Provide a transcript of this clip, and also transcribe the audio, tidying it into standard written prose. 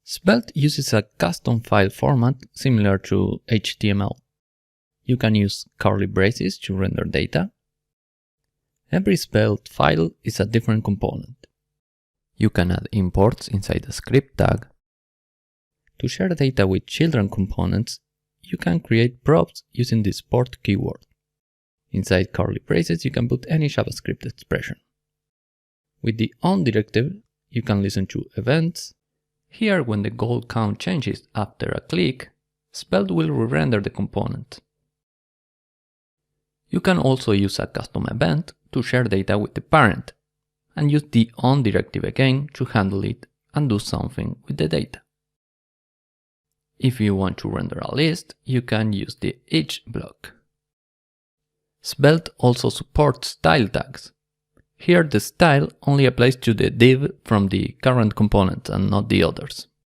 Svelte uses a custom file format similar to HTML. You can use curly braces to render data. Every Svelte file is a different component. You can add imports inside a script tag. To share data with children components, you can create props using this port keyword. Inside curly braces, you can put any JavaScript expression. With the on directive, you can listen to events. Here, when the goal count changes after a click, Svelte will re-render the component. You can also use a custom event to share data with the parent, and use the on directive again to handle it and do something with the data. If you want to render a list, you can use the each block. Svelte also supports style tags. Here the style only applies to the div from the current component and not the others.